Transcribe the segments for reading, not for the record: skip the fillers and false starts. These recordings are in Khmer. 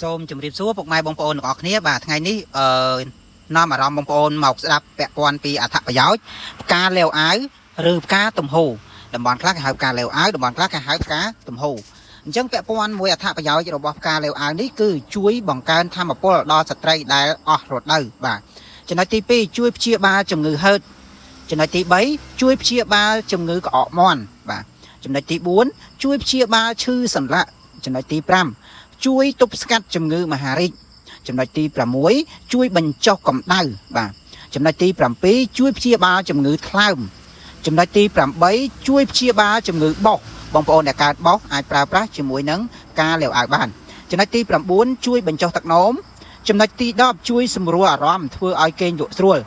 សូមជម្រាបសួរពុកម៉ែបងប្អូនទាំងអស់គ្នាបាទថ្ងៃនេះនាំអារម្មណ៍បងប្អូនមកស្ដាប់ពាក់ព័ន្ធពីអត្ថប្រយោជន៍ផ្កាលាវអាវឬផ្កាទំហូរតំបន់ខ្លះគេហៅផ្កាលាវអាវតំបន់ខ្លះគេហៅផ្កាទំហូរអញ្ចឹងពាក់ព័ន្ធមួយអត្ថប្រយោជន៍របស់ផ្កាលាវអាវនេះគឺជួយបង្កើនថាមពលដល់ស្ត្រីដែលអស់រដូវបាទចំណុចទី2ជួយព្យាបាលជំងឺហឺតចំណុចទី3ជួយព្យាបាលជំងឺក្អកមាន់បាទចំណុចទី4ជួយព្យាបាលឈឺសន្លាក់ចំណុចទី5ជួយទប់ស្កាត់ជំងឺមហារីកចំណុចទី6ជួយបញ្ចុះកម្ដៅបាទចំណុចទី7ជួយព្យាបាលជំងឺថ្លើមចំណុចទី8ជួយព្យាបាលជំងឺបោសបងប្អូនដែលកើតបោសអាចប្រើប្រាស់ជាមួយនឹងការលាវអាវបានចំណុចទី9ជួយបញ្ចុះទឹកនោមចំណុចទី10ជួយសម្រួលអារម្មណ៍ធ្វើឲ្យគេងលក់ស្រួល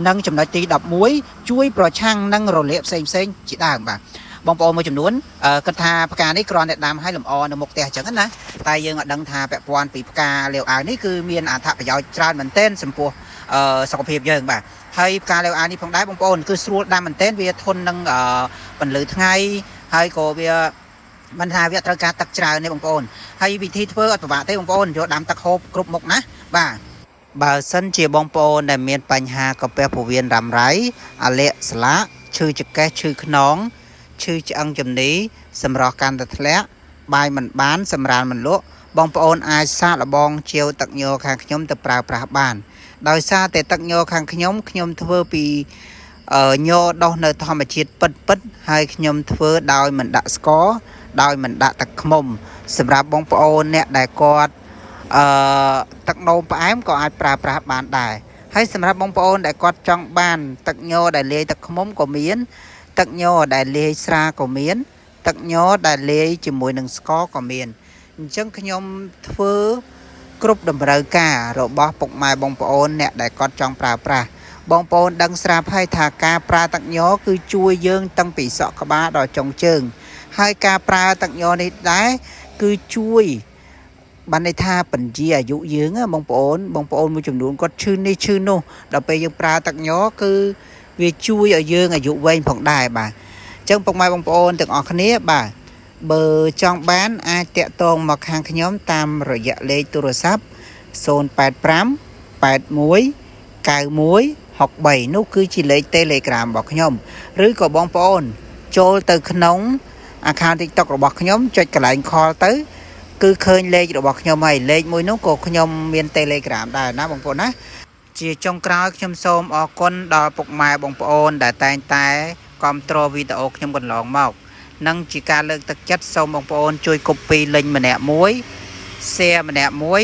និងចំណុចទី11ជួយប្រឆាំងនឹងរលាកផ្សេងជាដើមបាទបងប្អូនមួយចំនួនគិតថាផ្កានេះគ្រាន់តែដាំឲ្យលម្អនៅមុខផ្ទះអញ្ចឹងណាតែយើងអត់ដឹងថាពាក់ព័ន្ធពីផ្កាលាវអាវនេះគឺមានអត្ថប្រយោជន៍ច្រើនមែនទែនចំពោះសុខភាពយើងបាទហើយផ្កាលាវអាវនេះផងដែរបងប្អូនគឺស្រួលដាំមែនទែនវាធន់នឹងពន្លឺថ្ងៃហើយក៏វាមិនថាវាត្រូវការទឹកច្រើនទេបងប្អូនហើយវិធីធ្វើអត់ពិបាកទេបងប្អូនយកដាំទឹកហូបគ្រប់មុខណាបាទបើសិនជាបងប្អូនដែលមានបញ្ហាកាពះពោះវៀនរ៉ាំរ៉ៃអាឡែស្លាកឈឺចង្កេះឈឺខ្នងឈឺឆ្អឹងជំនីសម្រស់កាន់តែធ្លាក់បាយមិនបានសម្រាលមិនលក់បងប្អូនអាចសាកល្បងជាវទឹកញ័រខាងខ្ញុំទៅប្រើប្រាស់បានដោយសារតែទឹកញ័រខាងខ្ញុំធ្វើពីញ័រដុះនៅធម្មជាតិពិតហើយខ្ញុំធ្វើដោយមិនដាក់ស្ករដោយមិនដាក់ទឹកឃ្មុំសម្រាប់បងប្អូនអ្នកដែលគាត់ទឹកនោមផ្អែមក៏អាចប្រើប្រាស់បានដែរហើយសម្រាប់បងប្អូនដែលគាត់ចង់បានទឹកញ័រដែលលាយទឹកឃ្មុំក៏មានទឹកញ័រដែលលាយស្រាក៏មានទឹកញ័រដែលលាយជាមួយនឹងស្ករក៏មានអញ្ចឹងខ្ញុំធ្វើគ្រប់តម្រូវការរបស់ពុកម៉ែបងប្អូនអ្នកដែលគាត់ចង់ប្រើប្រាស់បងប្អូនដឹងស្រាប់ហើយថាការប្រើទឹកញ័រគឺជួយយើងតាំងពីសក់ក្បាលដល់ចុងជើងហើយការប្រើទឹកញ័រនេះដែរគឺជួយបានន័យថាបញ្ជាអាយុយើងបងប្អូនមួយចំនួនគាត់ឈឺនេះឈឺនោះដល់ពេលយើងប្រើទឹកញ័រគឺវាជួយឲ្យយើងអាយុវែងផងដែរបាទអញ្ចឹងពុកម៉ែបងប្អូនទាំងអស់គ្នាបាទបើចង់បានអាចតាក់ទងមកខាងខ្ញុំតាមរយៈលេខទូរស័ព្ទ085 81 91 63នោះគឺជាលេខ Telegram របស់ខ្ញុំឬក៏បងប្អូនចូលទៅក្នុង account TikTok របស់ខ្ញុំចុចកន្លែង call ទៅគឺឃើញលេខរបស់ខ្ញុំហើយលេខមួយនោះក៏ខ្ញុំមាន Telegram ដែរណាបងប្អូនណាជាចុងក្រោយខ្ញុំសូមអរគុណដល់ពុកម៉ែបងប្អូនដែលតែងតែគាំទ្រវីដេអូខ្ញុំកន្លងមកនិងជាការលើកទឹកចិត្តសូមបងប្អូនជួយ copy link ម្នាក់មួយ share ម្នាក់មួយ